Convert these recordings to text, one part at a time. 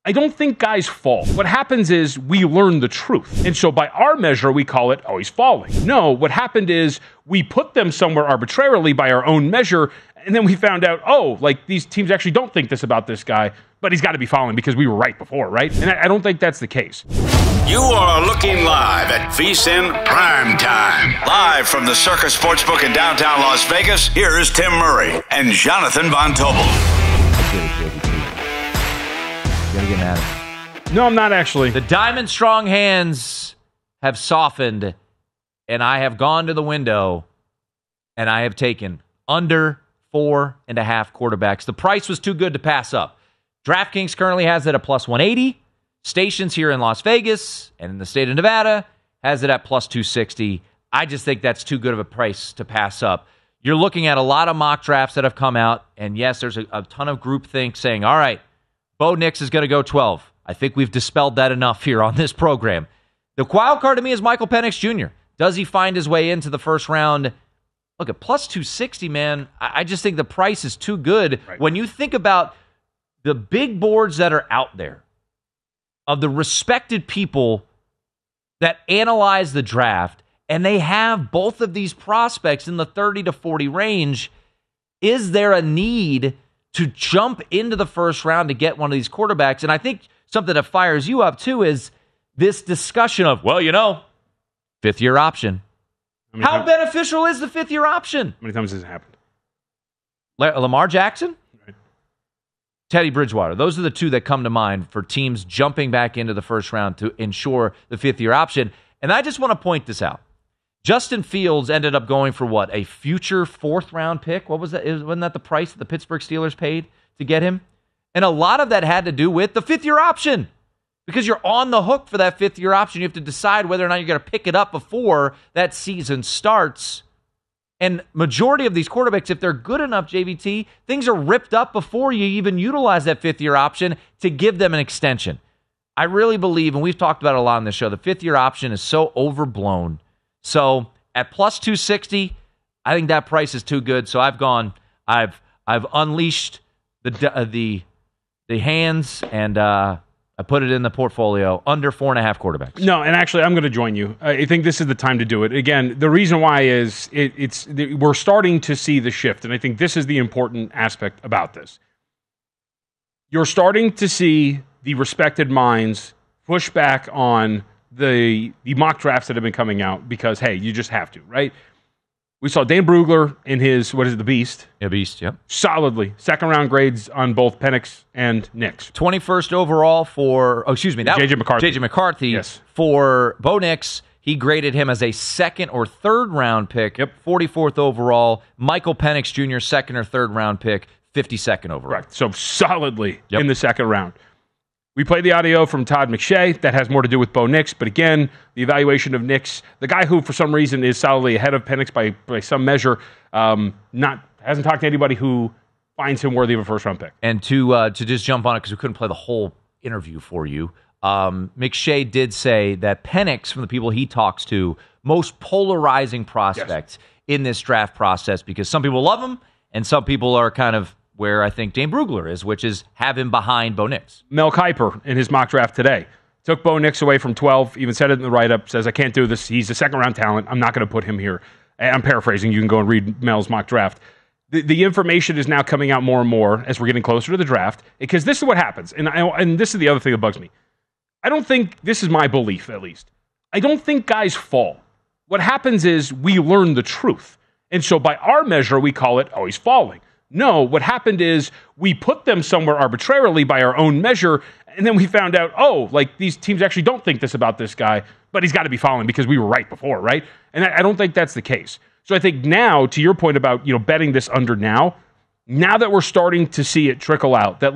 I don't think guys fall. What happens is we learn the truth. And so by our measure, we call it, oh, he's falling. No, what happened is we put them somewhere arbitrarily by our own measure, and then we found out, oh, like these teams actually don't think this about this guy, but he's got to be falling because we were right before, right? And I don't think that's the case. You are looking live at VSiN PrimeTime. Live from the Circus Sportsbook in downtown Las Vegas, here's Tim Murray and Jonathan Von Tobel. You gotta get mad at me. No, I'm not actually. The diamond strong hands have softened, and I have gone to the window, and I have taken under 4.5 quarterbacks. The price was too good to pass up. DraftKings currently has it at plus 180. Stations here in Las Vegas and in the state of Nevada has it at plus 260. I just think that's too good of a price to pass up. You're looking at a lot of mock drafts that have come out, and yes, there's a ton of groupthink saying, all right, Bo Nix is going to go 12. I think we've dispelled that enough here on this program. The wild card to me is Michael Penix Jr. Does he find his way into the first round? Look, at plus 260, man, I just think the price is too good. Right. When you think about the big boards that are out there, of the respected people that analyze the draft, and they have both of these prospects in the 30 to 40 range, is there a need to jump into the first round to get one of these quarterbacks? And I think something that fires you up, too, is this discussion of, well, you know, fifth-year option. How beneficial is the fifth-year option? How many times has it happened? Lamar Jackson? Right. Teddy Bridgewater. Those are the two that come to mind for teams jumping back into the first round to ensure the fifth-year option. And I just want to point this out. Justin Fields ended up going for what? A future fourth-round pick? What was that? Wasn't that the price that the Pittsburgh Steelers paid to get him? And a lot of that had to do with the fifth-year option. Because you're on the hook for that fifth-year option. You have to decide whether or not you're going to pick it up before that season starts. And majority of these quarterbacks, if they're good enough, JVT, things are ripped up before you even utilize that fifth-year option to give them an extension. I really believe, and we've talked about it a lot on this show, the fifth-year option is so overblown. So at plus 260, I think that price is too good. So I've unleashed the hands, and I put it in the portfolio under 4.5 quarterbacks. No, and actually, I'm going to join you. I think this is the time to do it. Again, the reason why is we're starting to see the shift, and I think this is the important aspect about this. You're starting to see the respected minds push back on the mock drafts that have been coming out because, hey, you just have to, right? We saw Dan Brugler in his, the Beast? Yeah, Beast, yep. Solidly. Second-round grades on both Penix and Nix. 21st overall for, J.J. McCarthy. J.J. McCarthy. Yes. For Bo Nix, he graded him as a second or third-round pick. Yep. 44th overall. Michael Penix Jr., second or third-round pick, 52nd overall. Right. So solidly in the second round. We played the audio from Todd McShay. That has more to do with Bo Nix. But again, the evaluation of Nix, the guy who for some reason is solidly ahead of Penix by some measure, hasn't talked to anybody who finds him worthy of a first-round pick. And to just jump on it, because we couldn't play the whole interview for you, McShay did say that Penix, from the people he talks to, most polarizing prospect in this draft process, because some people love him, and some people are kind of where I think Dane Brugler is, which is have him behind Bo Nix. Mel Kiper in his mock draft today took Bo Nix away from 12, even said it in the write-up, says, I can't do this. He's a second-round talent. I'm not going to put him here. I'm paraphrasing. You can go and read Mel's mock draft. The information is now coming out more and more as we're getting closer to the draft, because this is what happens. And this is the other thing that bugs me. I don't think, this is my belief at least, I don't think guys fall. What happens is we learn the truth. And so by our measure, we call it, oh, he's falling. No, what happened is we put them somewhere arbitrarily by our own measure, and then we found out, oh, like these teams actually don't think this about this guy, but he's got to be falling because we were right before, right? And I don't think that's the case. So I think now, to your point about betting this under now that we're starting to see it trickle out, that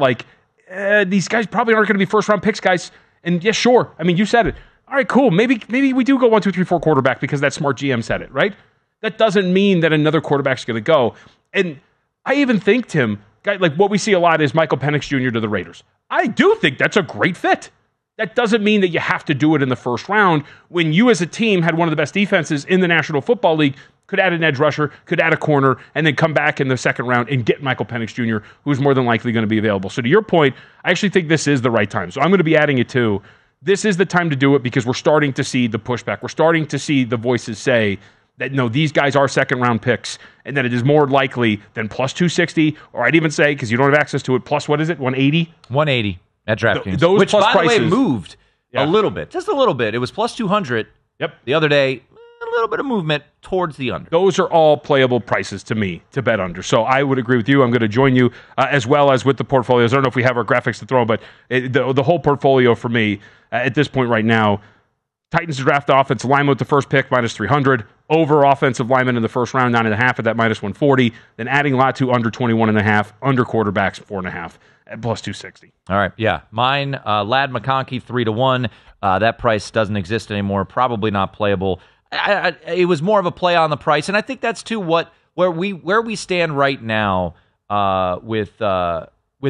these guys probably aren't going to be first-round picks, guys. And yeah, sure. I mean, you said it. All right, cool. Maybe we do go 1, 2, 3, 4 quarterback because that smart GM said it, right? That doesn't mean that another quarterback's going to go. And I even think, Tim, what we see a lot is Michael Penix Jr. to the Raiders. I do think that's a great fit. That doesn't mean that you have to do it in the first round when you as a team had one of the best defenses in the National Football League Could add an edge rusher, could add a corner, and then come back in the second round and get Michael Penix Jr., who's more than likely going to be available. So to your point, I actually think this is the right time. So I'm going to be adding it too. This is the time to do it because we're starting to see the pushback. We're starting to see the voices say that, no, these guys are second-round picks, and that it is more likely than plus 260, or I'd even say, because you don't have access to it, plus, what is it, 180? 180 at DraftKings. Those Which, plus by prices, the way, moved a little bit. Just a little bit. It was plus 200 the other day. A little bit of movement towards the under. Those are all playable prices to me to bet under. So I would agree with you. I'm going to join you as well as with the portfolios. I don't know if we have our graphics to throw, but the whole portfolio for me at this point right now, Titans to draft offensive lineman with the first pick, minus 300. Over offensive lineman in the first round, 9.5 at that minus 140. Then adding Latu under 21.5. Under quarterbacks, 4.5 at plus 260. All right, yeah. Mine, Ladd McConkey, 3-1. That price doesn't exist anymore. Probably not playable. It was more of a play on the price, and I think that's too where we stand right now with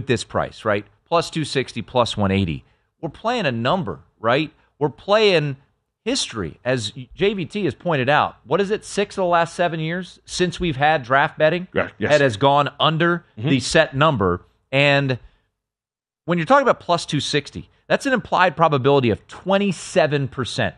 this price, right? Plus 260, plus 180. We're playing a number, right? We're playing history, as JVT has pointed out. What is it? 6 of the last 7 years since we've had draft betting yes. that has gone under the set number. And when you're talking about plus 260, that's an implied probability of 27%.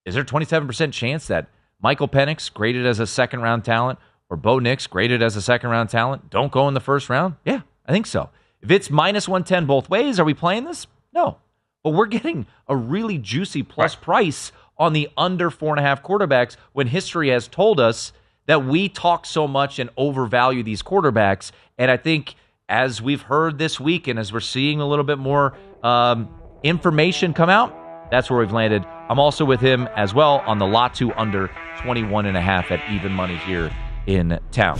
Is there a 27% chance that Michael Penix, graded as a second-round talent, or Bo Nix, graded as a second-round talent, don't go in the first round? Yeah, I think so. If it's minus 110 both ways, are we playing this? No. But we're getting a really juicy plus price on the under 4.5 quarterbacks when history has told us that we talk so much and overvalue these quarterbacks. And I think as we've heard this week and as we're seeing a little bit more information come out, that's where we've landed. I'm also with him as well on the Latu under 21.5 at even money here in town.